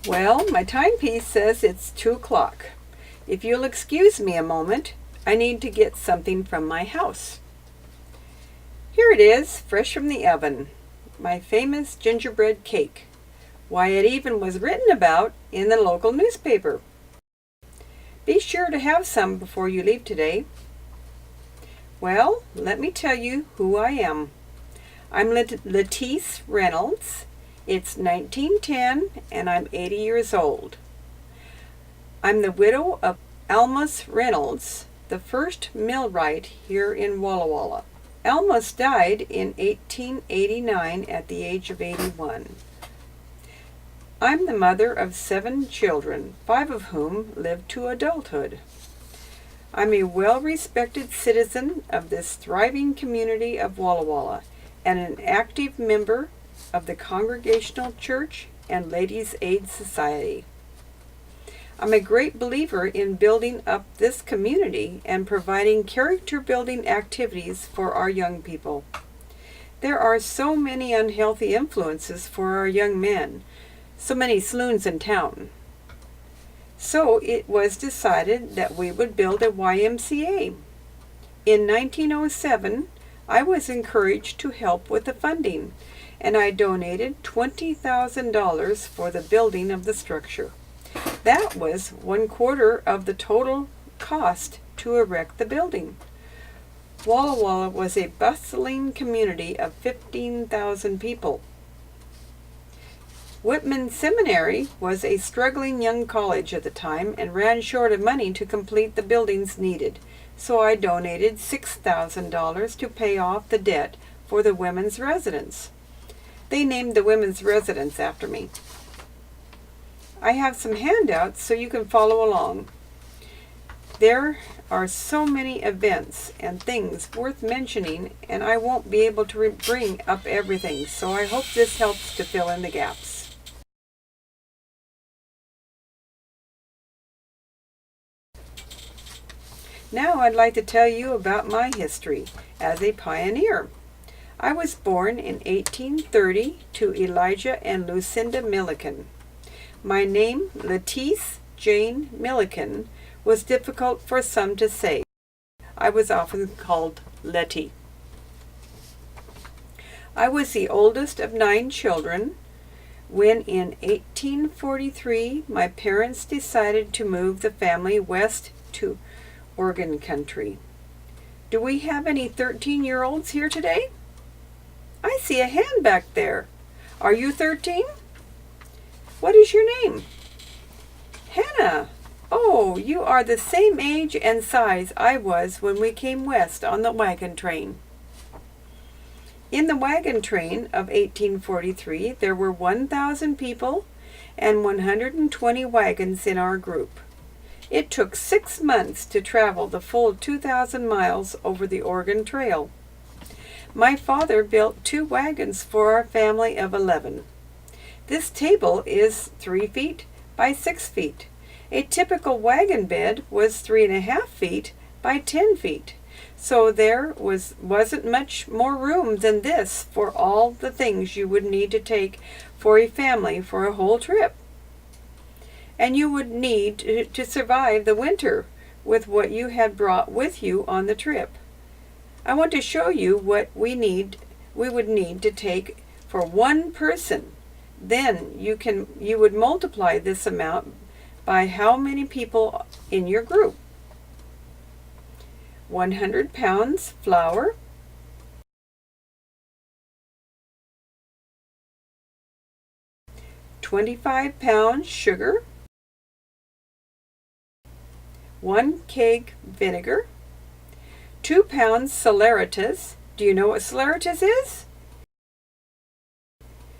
Well, my timepiece says it's 2 o'clock. If you'll excuse me a moment, I need to get something from my house. Here it is, fresh from the oven. My famous gingerbread cake. Why, it even was written about in the local newspaper. Be sure to have some before you leave today. Well, let me tell you who I am. I'm Lettice Reynolds. It's 1910 and I'm 80 years old. I'm the widow of Almus Reynolds, the first millwright here in Walla Walla. Almus died in 1889 at the age of 81. I'm the mother of 7 children, 5 of whom lived to adulthood. I'm a well-respected citizen of this thriving community of Walla Walla and an active member of the Congregational Church and Ladies' Aid Society. I'm a great believer in building up this community and providing character-building activities for our young people. There are so many unhealthy influences for our young men, so many saloons in town. So it was decided that we would build a YMCA. In 1907, I was encouraged to help with the funding, and I donated $20,000 for the building of the structure. That was 1/4 of the total cost to erect the building. Walla Walla was a bustling community of 15,000 people. Whitman Seminary was a struggling young college at the time and ran short of money to complete the buildings needed, so I donated $6,000 to pay off the debt for the women's residence. They named the women's residence after me. I have some handouts so you can follow along. There are so many events and things worth mentioning, and I won't be able to bring up everything, so I hope this helps to fill in the gaps. Now I'd like to tell you about my history as a pioneer. I was born in 1830 to Elijah and Lucinda Millican. My name, Lettice Jane Millican, was difficult for some to say. I was often called Letty. I was the oldest of 9 children when in 1843 my parents decided to move the family west to Oregon country. Do we have any 13-year-olds here today? I see a hand back there. Are you 13? What is your name? Hannah. Oh, you are the same age and size I was when we came west on the wagon train. In the wagon train of 1843, there were 1,000 people and 120 wagons in our group. It took 6 months to travel the full 2,000 miles over the Oregon Trail. My father built 2 wagons for our family of 11. This table is 3 feet by 6 feet. A typical wagon bed was 3.5 feet by 10 feet. So there wasn't much more room than this for all the things you would need to take for a family for a whole trip. And you would need to survive the winter with what you had brought with you on the trip. I want to show you what we would need to take for 1 person. Then you would multiply this amount by how many people in your group. 100 pounds flour, 25 pounds sugar, 1 keg vinegar, 2 pounds saleratus. Do you know what saleratus is?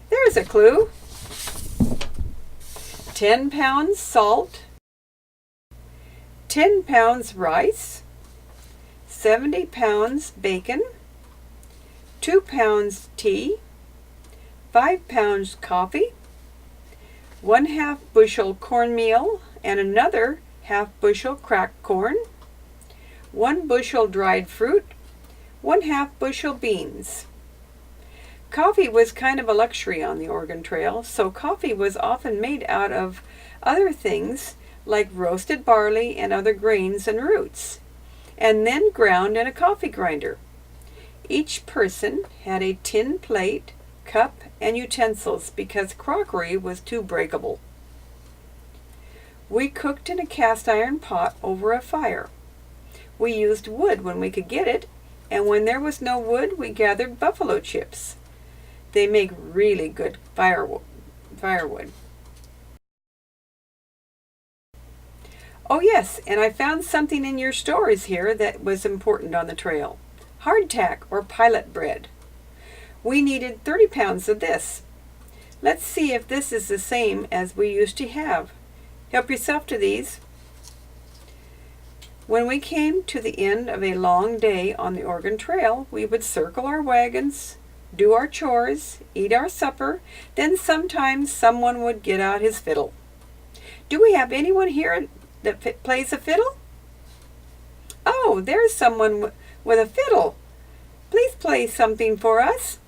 There's a clue. 10 pounds salt, 10 pounds rice, 70 pounds bacon, 2 pounds tea, 5 pounds coffee, 1/2 bushel cornmeal and another 1/2 bushel cracked corn, 1 bushel dried fruit, 1/2 bushel beans. Coffee was kind of a luxury on the Oregon Trail, so coffee was often made out of other things like roasted barley and other grains and roots, and then ground in a coffee grinder. Each person had a tin plate, cup, and utensils because crockery was too breakable. We cooked in a cast iron pot over a fire. We used wood when we could get it, and when there was no wood, we gathered buffalo chips. They make really good firewood. Oh yes, and I found something in your stores here that was important on the trail. Hardtack or pilot bread. We needed 30 pounds of this. Let's see if this is the same as we used to have. Help yourself to these. When we came to the end of a long day on the Oregon Trail, we would circle our wagons, do our chores, eat our supper, then sometimes someone would get out his fiddle. Do we have anyone here that plays a fiddle? Oh, there's someone with a fiddle. Please play something for us.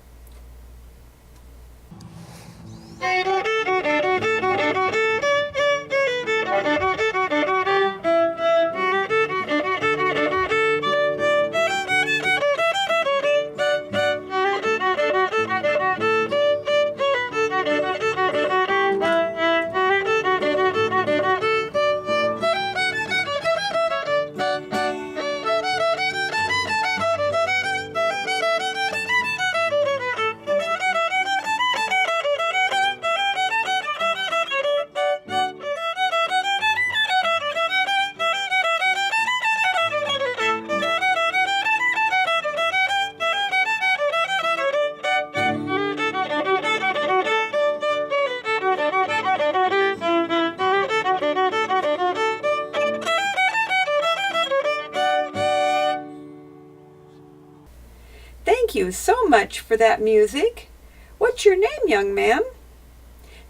Thank you so much for that music. What's your name, young man?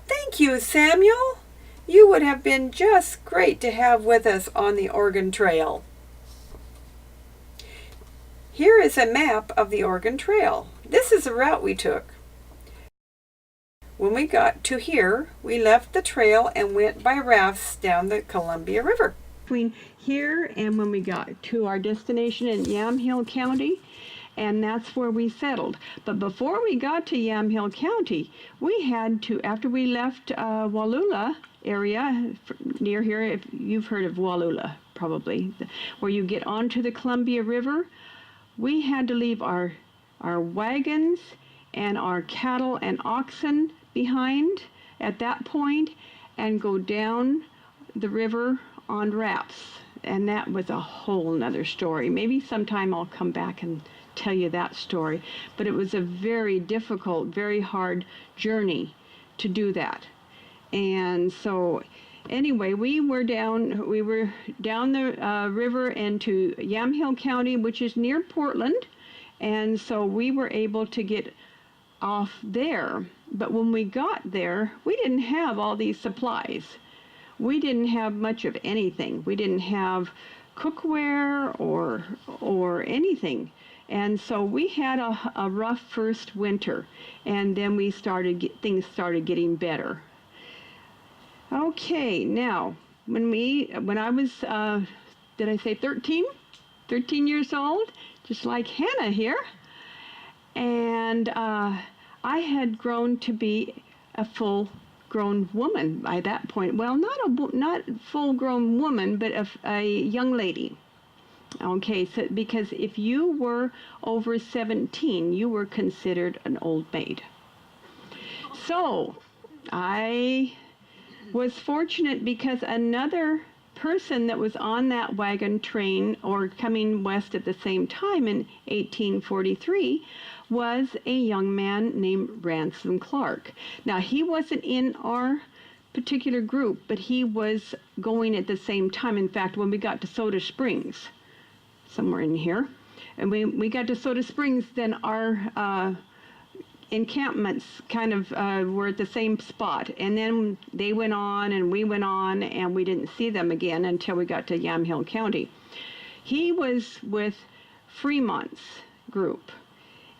Thank you, Samuel. You would have been just great to have with us on the Oregon Trail. Here is a map of the Oregon Trail. This is the route we took. When we got to here, we left the trail and went by rafts down the Columbia River. Between here and when we got to our destination in Yamhill County, and that's where we settled. But before we got to Yamhill County, we had to, after we left Wallula area, near here, if you've heard of Wallula, probably, where you get onto the Columbia River, we had to leave our wagons and our cattle and oxen behind at that point and go down the river on rafts. And that was a whole nother story. Maybe sometime I'll come back and tell you that story. But it was a very difficult, very hard journey to do that. And so anyway, we were down the river into Yamhill County, which is near Portland. And so we were able to get off there. But when we got there, we didn't have all these supplies. We didn't have much of anything. We didn't have cookware or anything. And so we had a rough first winter, and then things started getting better. Okay, now when I was did I say 13? 13 years old, just like Hannah here, and I had grown to be a full-grown woman by that point. Well, not full-grown woman, but a young lady. Okay, so because if you were over 17, you were considered an old maid. So I was fortunate because another person that was on that wagon train or coming west at the same time in 1843 was a young man named Ransom Clark. Now, he wasn't in our particular group, but he was going at the same time. In fact, when we got to Soda Springs, somewhere in here, and we got to Soda Springs, then our encampments kind of were at the same spot, and then they went on and we went on, and we didn't see them again until we got to Yamhill County. He was with Fremont's group,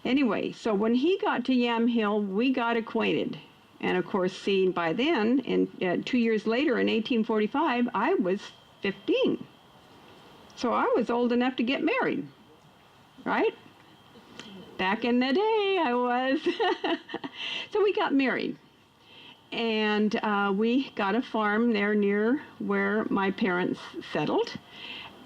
Anyway, so when he got to Yamhill, we got acquainted. And of course, see, by then, 2 years later in 1845, I was 15. So I was old enough to get married, right? Back in the day, I was. So we got married. And we got a farm there near where my parents settled.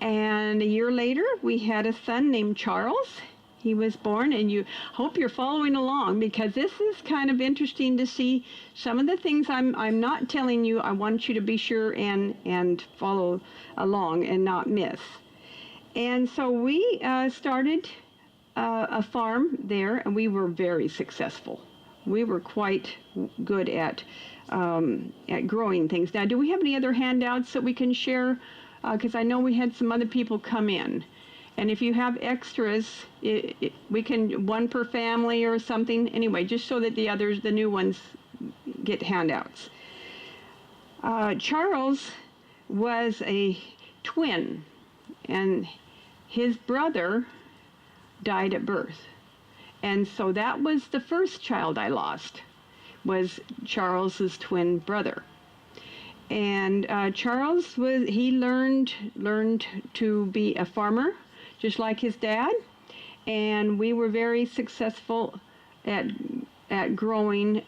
And a year later, we had a son named Charles. He was born, and you hope you're following along, because this is kind of interesting to see some of the things I'm not telling you. I want you to be sure and follow along and not miss. And so we started a farm there, and we were very successful. We were quite good at growing things. Now, do we have any other handouts that we can share? Because I know we had some other people come in. And if you have extras, we can, one per family or something. Anyway, just so that the new ones, get handouts. Charles was a twin, and his brother died at birth. And so that was the first child I lost, was Charles's twin brother. And Charles learned to be a farmer, just like his dad, and we were very successful at growing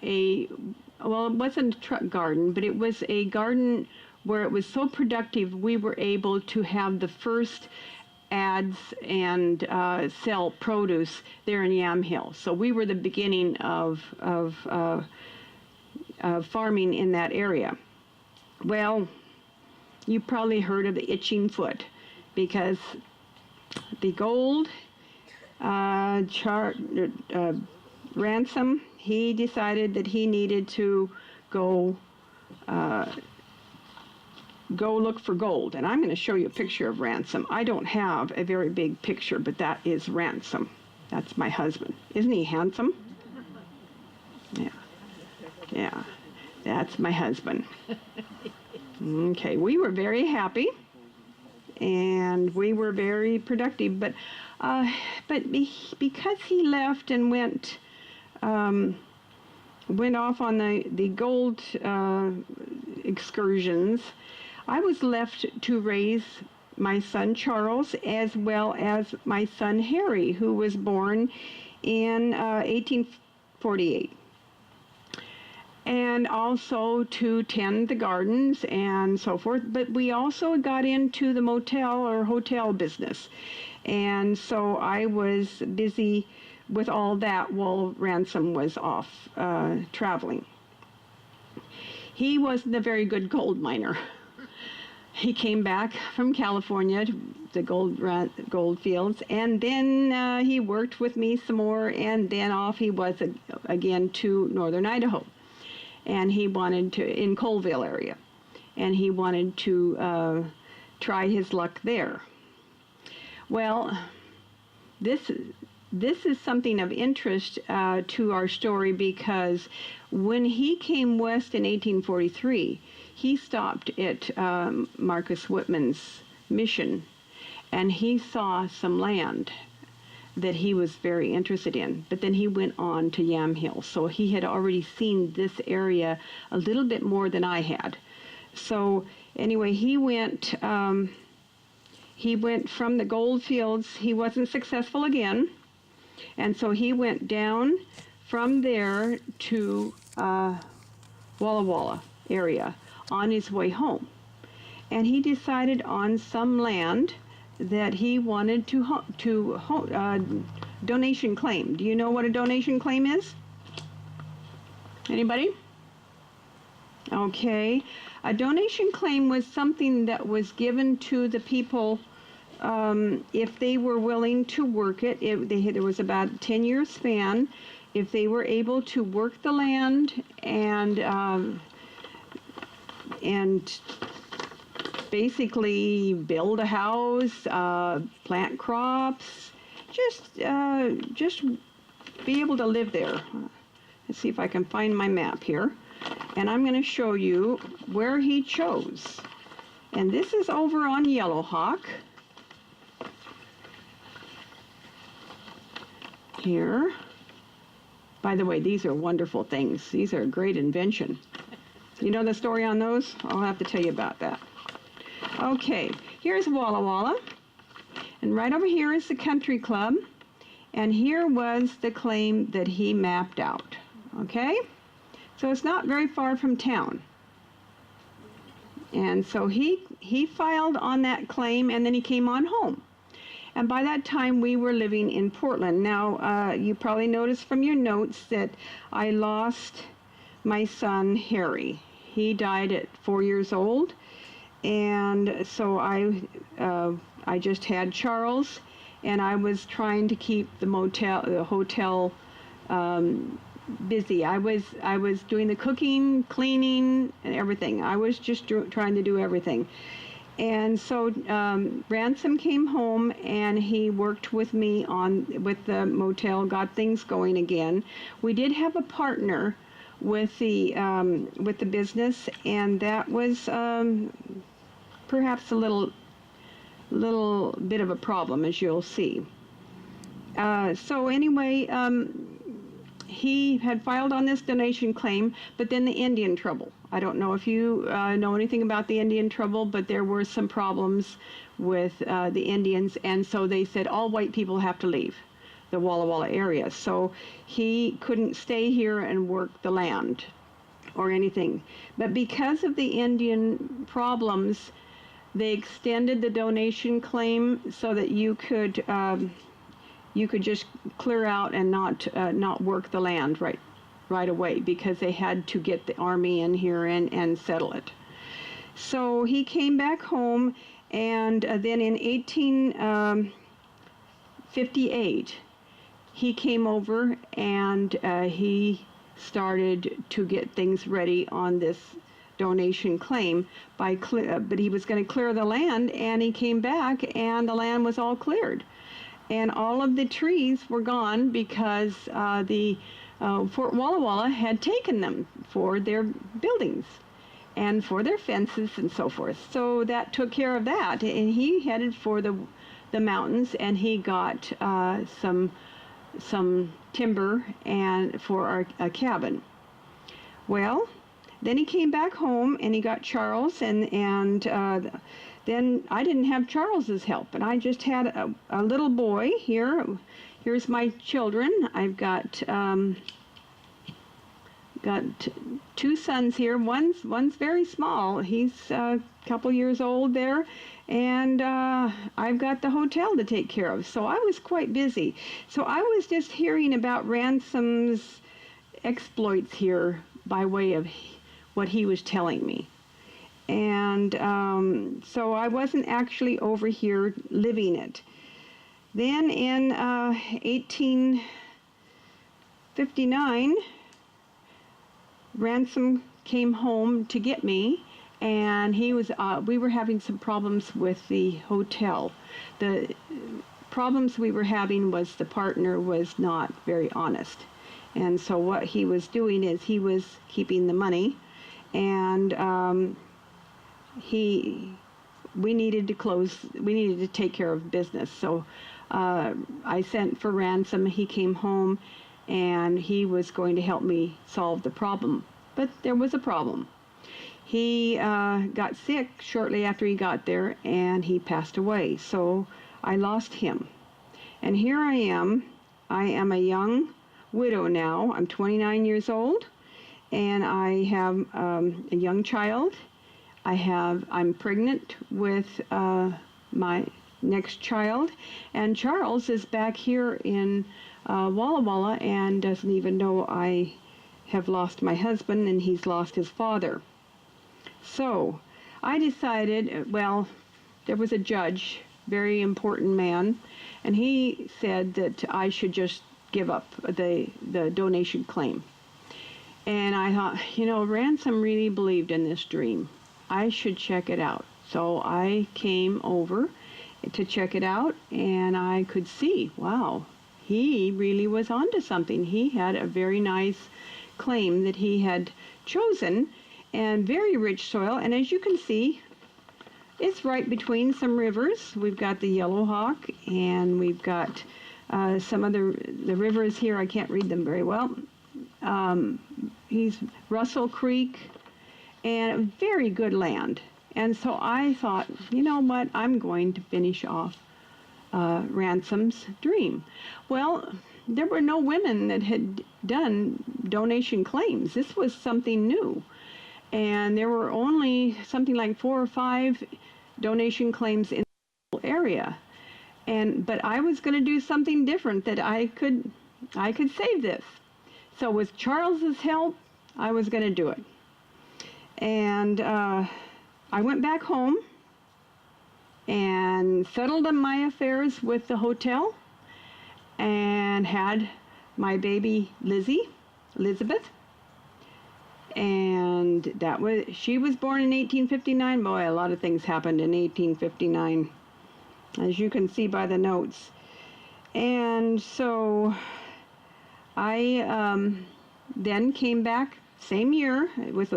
well, it wasn't a truck garden, but it was a garden where it was so productive we were able to have the first ads and sell produce there in Yamhill. So we were the beginning of farming in that area. Well, you probably heard of the itching foot, because the gold ransom, he decided that he needed to go look for gold. And I'm going to show you a picture of Ransom. I don't have a very big picture, but that is Ransom. That's my husband. Isn't he handsome? Yeah, that's my husband. Okay, we were very happy, and we were very productive, but because he left and went off on the gold excursions, I was left to raise my son Charles, as well as my son Harry, who was born in 1848. And also to tend the gardens and so forth. But we also got into the motel or hotel business. And so I was busy with all that while Ransom was off traveling. He wasn't a very good gold miner. He came back from California to the gold fields, and then he worked with me some more, and then off he was again to northern Idaho. And he wanted to, in Colville area, and he wanted to try his luck there. Well, this is something of interest to our story, because when he came west in 1843, he stopped at Marcus Whitman's mission, and he saw some land that he was very interested in. But then he went on to Yamhill, so he had already seen this area a little bit more than I had. So anyway, he went from the gold fields. He wasn't successful again, and so he went down from there to Walla Walla area on his way home. And he decided on some land that he wanted to donation claim. Do you know what a donation claim is? Anybody? Okay. A donation claim was something that was given to the people if they were willing to work it. There was about a 10-year span. If they were able to work the land and basically build a house, plant crops, just be able to live there. Let's see if I can find my map here. And I'm going to show you where he chose. And this is over on Yellowhawk. here. By the way, these are wonderful things. These are a great invention. You know the story on those? I'll have to tell you about that. Okay, here's Walla Walla. And right over here is the country club. And here was the claim that he mapped out. Okay? So it's not very far from town. And so he filed on that claim, and then he came on home. And by that time, we were living in Portland. Now, you probably noticed from your notes that I lost my son, Harry. He died at 4 years old. And so I just had Charles, and I was trying to keep the hotel busy. I was doing the cooking, cleaning, and everything. I was just trying to do everything. And so Ransom came home, and he worked with me with the motel, got things going again. We did have a partner with the business, and that was perhaps a little bit of a problem, as you'll see. So anyway, he had filed on this donation claim, but then the Indian trouble. I don't know if you know anything about the Indian trouble, but there were some problems with the Indians, and so they said all white people have to leave the Walla Walla area. So he couldn't stay here and work the land or anything. But because of the Indian problems, they extended the donation claim so that you could just clear out and not work the land right away, because they had to get the army in here and settle it. So he came back home, and then in 1858 he came over, and he started to get things ready on this donation claim but he was going to clear the land, and he came back and the land was all cleared. And all of the trees were gone because Fort Walla Walla had taken them for their buildings and for their fences and so forth. So that took care of that, and he headed for the mountains, and he got some timber and for a cabin. Well, then he came back home, and he got Charles, and then I didn't have Charles's help, and I just had a little boy here. Here's my children. I've got two sons here. One's very small. He's a couple years old there, and I've got the hotel to take care of. So I was quite busy. So I was just hearing about Ransom's exploits here by way of what he was telling me. And so I wasn't actually over here living it. Then in 1859, Ransom came home to get me, and we were having some problems with the hotel. The problems we were having was the partner was not very honest. And so what he was doing is he was keeping the money, and we needed to take care of business. So I sent for Ransom. He came home, and he was going to help me solve the problem. But there was a problem. He got sick shortly after he got there, and he passed away. So I lost him. And here I am. I am a young widow now. I'm 29 years old, and I have a young child. I'm pregnant with my next child, and Charles is back here in Walla Walla and doesn't even know I have lost my husband, and he's lost his father. So I decided, well, there was a judge, very important man, and he said that I should just give up the donation claim. And I thought, Ransom really believed in this dream. I should check it out. So I came over to check it out, and I could see, wow, he really was onto something. He had a very nice claim that he had chosen, and very rich soil. And as you can see, it's right between some rivers. We've got the Yellow Hawk, and we've got some of the rivers here, I can't read them very well. He's Russell Creek, and very good land. And so I thought, you know what, I'm going to finish off Ransom's dream. Well, there were no women that had done donation claims. This was something new. And there were only something like 4 or 5 donation claims in the area. But I was going to do something different, that I could save this. So with Charles's help, I was going to do it. And I went back home and settled my affairs with the hotel and had my baby Elizabeth. And she was born in 1859. Boy, a lot of things happened in 1859, as you can see by the notes. And so I then came back same year with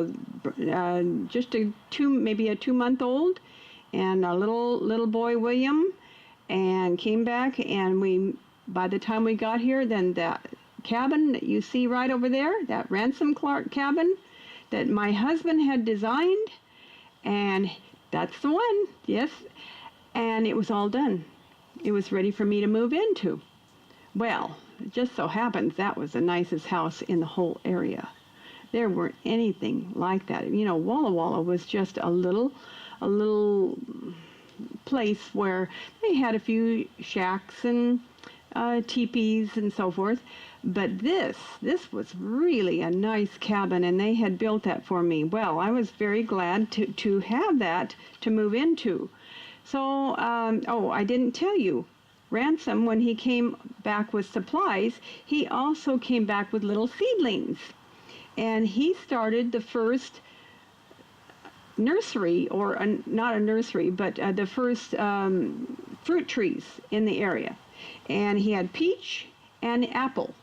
just maybe a 2-month-old and a little boy, William, and came back. And by the time we got here, then that cabin that you see right over there, that Ransom Clark cabin that my husband had designed, and that's the one, yes, and it was all done. It was ready for me to move into. Well, it just so happens that was the nicest house in the whole area. There weren't anything like that. You know, Walla Walla was just a little place where they had a few shacks and teepees and so forth. But this was really a nice cabin, and they had built that for me. Well, I was very glad to have that to move into. So, I didn't tell you. Ransom, when he came back with supplies, he also came back with little seedlings. And he started the first nursery, or not a nursery, but the first fruit trees in the area. And he had peach and apple.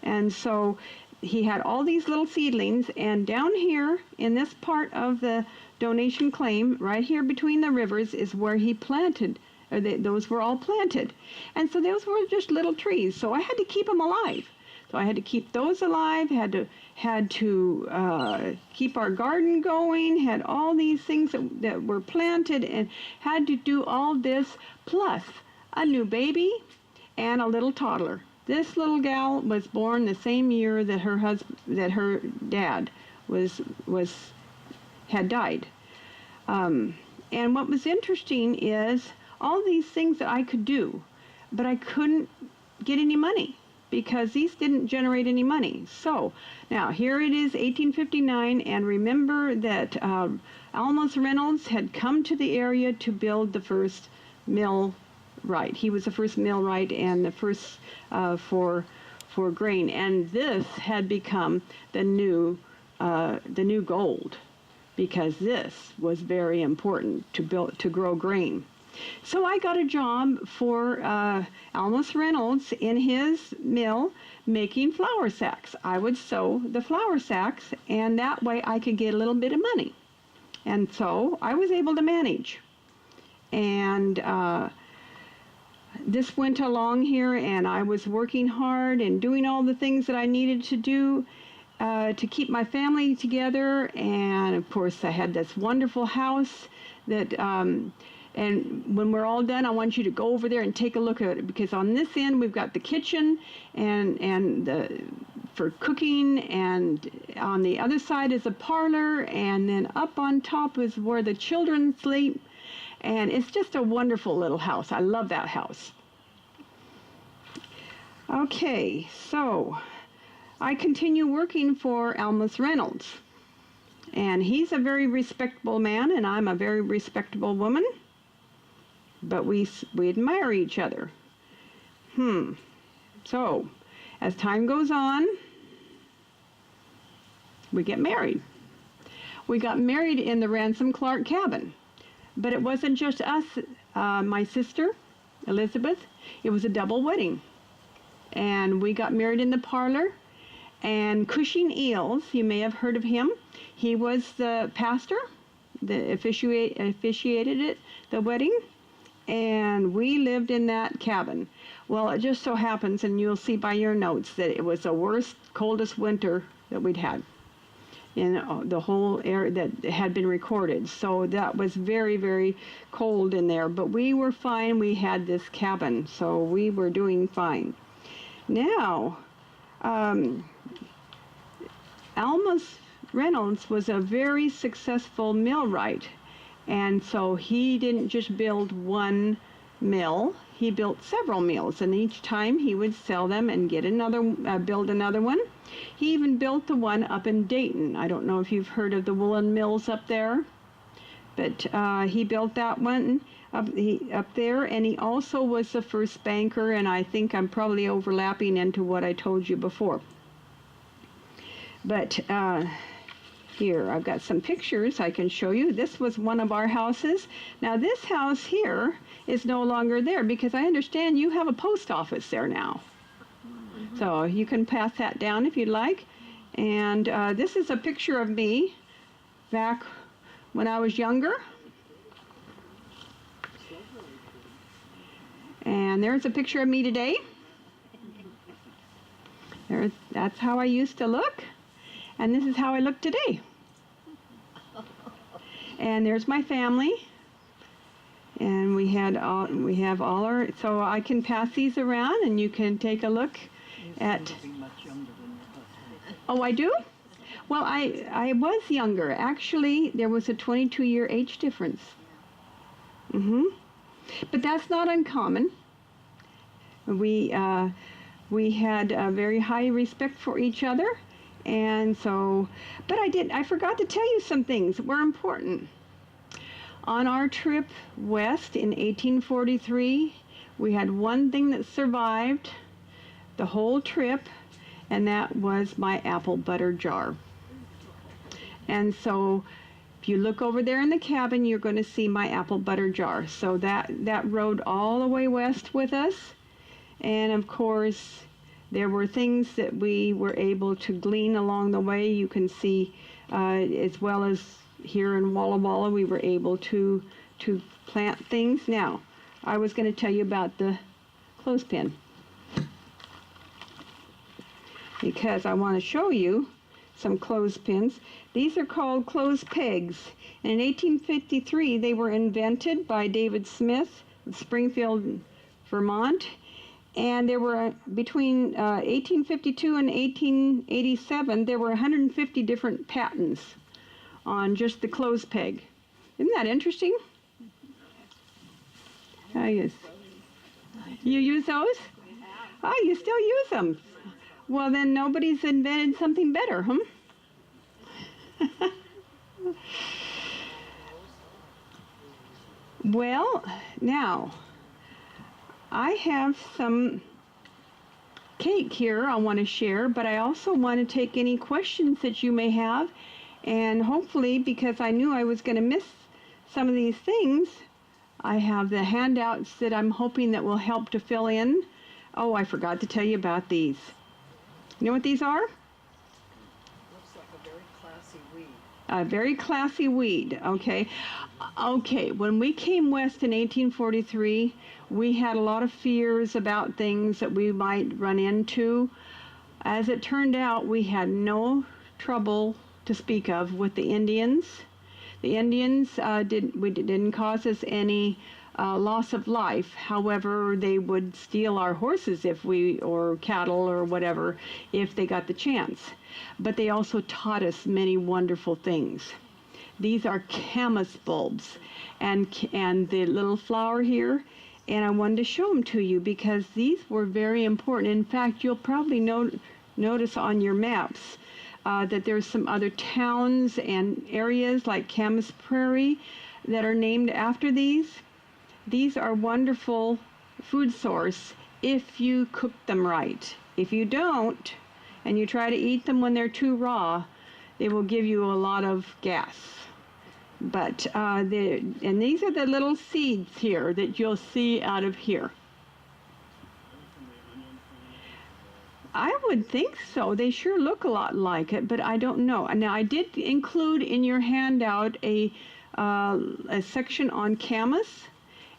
And so he had all these little seedlings, and down here in this part of the donation claim, right here between the rivers, is where he planted, those were all planted. And so those were just little trees, so I had to keep them alive. So I had to keep those alive, had to keep our garden going, had all these things that were planted, and had to do all this, plus a new baby and a little toddler. This little gal was born the same year that her dad had died. And what was interesting is all these things that I could do, but I couldn't get any money because these didn't generate any money. So now here it is, 1859, and remember that Almus Reynolds had come to the area to build the first millwright. He was the first millwright and the first for grain, and this had become the new gold, because this was very important to grow grain. So I got a job for Almus Reynolds in his mill making flour sacks. I would sew the flour sacks, and that way I could get a little bit of money. And so I was able to manage. And this went along here, and I was working hard and doing all the things that I needed to do to keep my family together. And of course I had this wonderful house that and when we're all done, I want you to go over there and take a look at it, because on this end we've got the kitchen and for cooking, and on the other side is a parlor, and then up on top is where the children sleep. And it's just a wonderful little house. I love that house. Okay, so I continue working for Almus Reynolds. And he's a very respectable man, and I'm a very respectable woman. But we admire each other. So, as time goes on, we get married. We got married in the Ransom Clark cabin. But it wasn't just us, my sister, Elizabeth. It was a double wedding. And we got married in the parlor. And Cushing Eels, you may have heard of him. He was the pastor that officiated the wedding. and we lived in that cabin. Well, it just so happens, and you'll see by your notes, that it was the worst, coldest winter that we'd had in the whole area that had been recorded. So that was very, very cold in there. But we were fine. We had this cabin, so we were doing fine. Now, Almus Reynolds was a very successful millwright. And so he didn't just build one mill, he built several mills, and each time he would sell them and get build another one. He even built the one up in Dayton. I don't know if you've heard of the woolen mills up there, but he built that one up there, and he also was the first banker, and I think I'm probably overlapping into what I told you before. But here, I've got some pictures I can show you. This was one of our houses. Now, this house here is no longer there because I understand you have a post office there now. Mm-hmm. So you can pass that down if you'd like. And this is a picture of me back when I was younger. And there's a picture of me today. That's how I used to look. And this is how I look today. And there's my family. And we have all our, so I can pass these around and you can take a look at. Much younger than your husband. Oh, I do? Well, I was younger. Actually, there was a 22-year age difference. But that's not uncommon. We had a very high respect for each other. And so, but I forgot to tell you some things that were important. On our trip west in 1843, we had one thing that survived the whole trip, and that was my apple butter jar. And so, if you look over there in the cabin, you're going to see my apple butter jar. So that rode all the way west with us, and of course, there were things that we were able to glean along the way. You can see, as well as here in Walla Walla, we were able to plant things. Now, I was going to tell you about the clothespin because I want to show you some clothespins. These are called clothes pegs. And in 1853, they were invented by David Smith of Springfield, Vermont. And there were, between 1852 and 1887, there were 150 different patents on just the clothes peg. Isn't that interesting? Yes. You use those? Oh, you still use them. Well, then nobody's invented something better, huh? Well, now, I have some cake here I want to share, but I also want to take any questions that you may have. And hopefully, because I knew I was going to miss some of these things, I have the handouts that I'm hoping that will help to fill in. Oh, I forgot to tell you about these. You know what these are? Looks like a very classy weed. A very classy weed, okay. Okay, when we came west in 1843, we had a lot of fears about things that we might run into. As it turned out, we had no trouble to speak of with the Indians. The Indians didn't cause us any loss of life. However, they would steal our horses or cattle or whatever, if they got the chance. But they also taught us many wonderful things. These are camas bulbs, and the little flower here, and I wanted to show them to you because these were very important. In fact, you'll probably notice on your maps that there's some other towns and areas like Camas Prairie that are named after these. These are wonderful food source if you cook them right. If you don't, and you try to eat them when they're too raw, they will give you a lot of gas. But and these are the little seeds here that you'll see out of here. I would think so. They sure look a lot like it, but I don't know. Now, I did include in your handout a section on camas,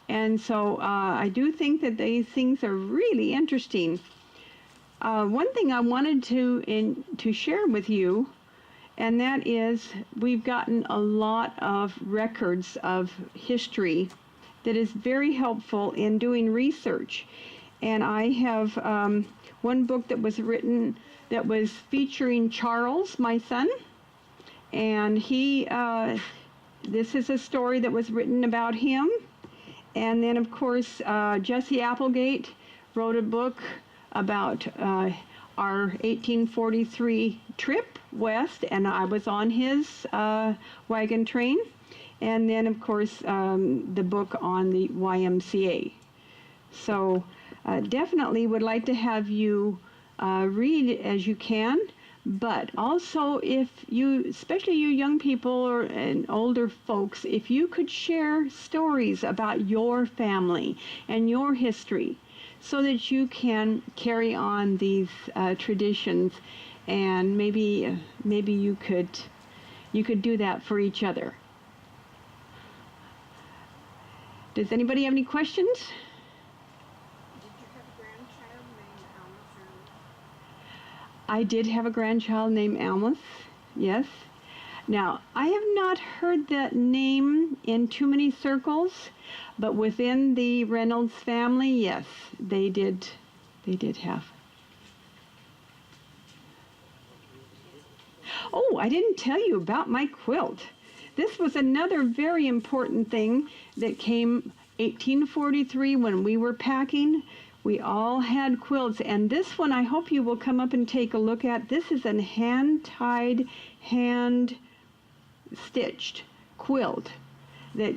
And so I do think that these things are really interesting. One thing I wanted to share with you, and that is we've gotten a lot of records of history that is very helpful in doing research. And I have one book that was written that was featuring Charles, my son, and this is a story that was written about him. And then, of course, Jesse Applegate wrote a book about our 1843 trip west, and I was on his wagon train. And then, of course, the book on the YMCA. So definitely would like to have you read as you can. But also, if you, especially you young people and older folks, if you could share stories about your family and your history so that you can carry on these traditions, and maybe you could do that for each other. Does anybody have any questions? I did have a grandchild named Almus, yes. Now, I have not heard that name in too many circles, but within the Reynolds family, yes, they did have. Oh, I didn't tell you about my quilt. This was another very important thing that came 1843 when we were packing. We all had quilts, and this one I hope you will come up and take a look at. This is a hand-tied, hand-stitched quilt that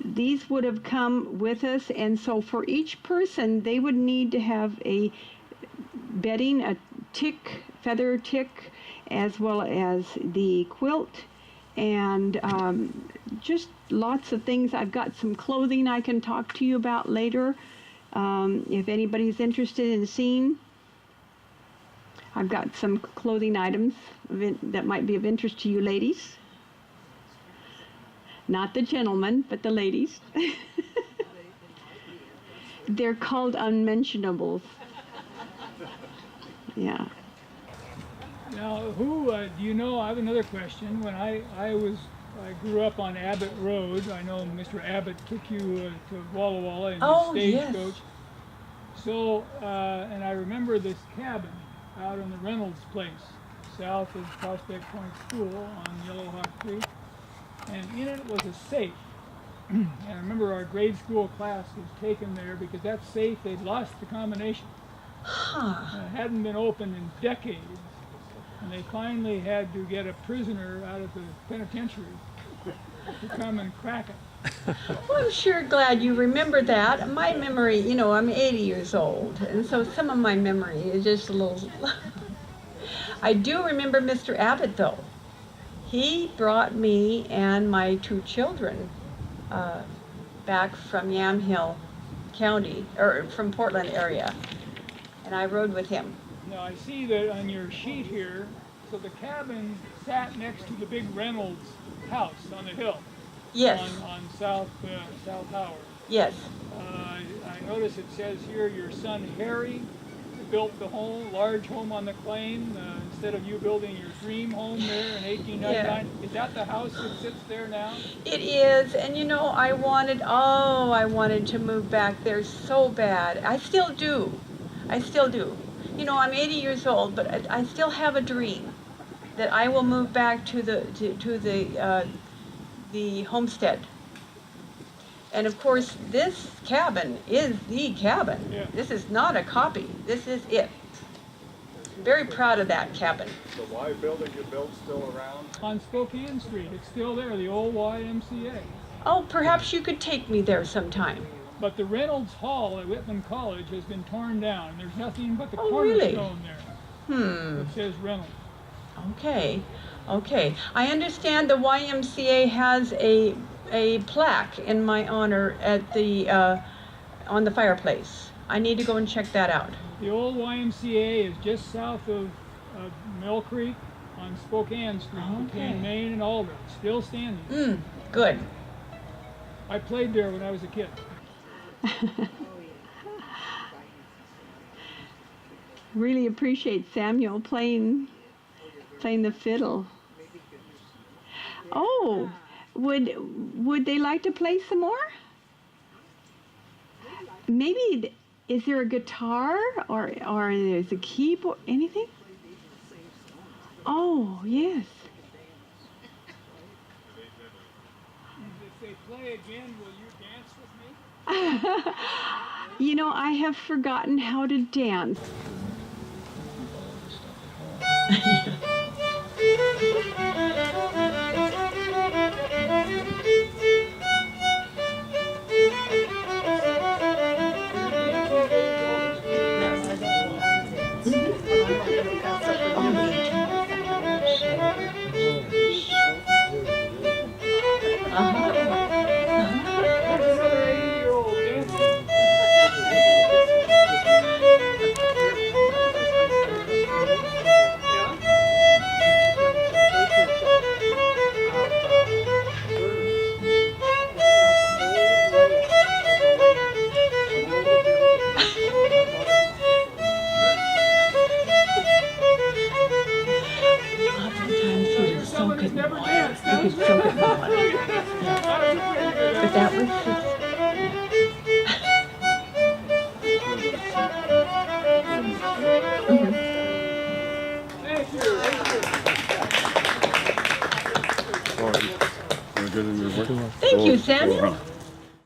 these would have come with us, and so for each person they would need to have a bedding, a tick, feather tick, as well as the quilt, and just lots of things. I've got some clothing I can talk to you about later. If anybody's interested in seeing, I've got some clothing items that might be of interest to you ladies. Not the gentlemen, but the ladies. They're called unmentionables. Yeah. Now, do you know, I have another question. When I grew up on Abbott Road. I know Mr. Abbott took you to Walla Walla in the stagecoach. Yes. So, and I remember this cabin out on the Reynolds place, south of Prospect Point School on Yellowhawk Creek. And in it was a safe. And I remember our grade school class was taken there because that safe, they'd lost the combination. It hadn't been opened in decades. And they finally had to get a prisoner out of the penitentiary to come and crack it. Well, I'm sure glad you remember that. My memory, you know, I'm 80 years old, and so some of my memory is just a little... I do remember Mr. Abbott, though. He brought me and my two children back from Yamhill County, or from Portland area, and I rode with him. Now, I see that on your sheet here, so the cabin sat next to the big Reynolds house on the hill. Yes. On South Howard. Yes. I notice it says here your son Harry built the home, large home on the claim, instead of you building your dream home there in 1899. Yeah. Is that the house that sits there now? It is, and you know, I wanted to move back there so bad. I still do. You know, I'm 80 years old, but I still have a dream that I will move back to the homestead. And of course, this cabin is the cabin. Yeah. This is not a copy. This is it. Very proud of that cabin. The Y building you built still around? On Spokane Street. It's still there, the old YMCA. Oh, perhaps you could take me there sometime. But the Reynolds Hall at Whitman College has been torn down. There's nothing but the cornerstone there. It says Reynolds. Okay. I understand the YMCA has a plaque in my honor at the on the fireplace. I need to go and check that out. The old YMCA is just south of Mill Creek on Spokane Street, between Main and Aldrich. Still standing. Good. I played there when I was a kid. Really appreciate Samuel playing the fiddle. Oh, would they like to play some more? Maybe is there a guitar or there's a keyboard? Anything? Oh yes. If they play again, will you dance with me? You know, I have forgotten how to dance. Another 80-year-old dancing. Oftentimes he would soak it in Never water. danced, He could soak it in water. But that was his. Thank you. We're good in your work? Thank you, Samuel.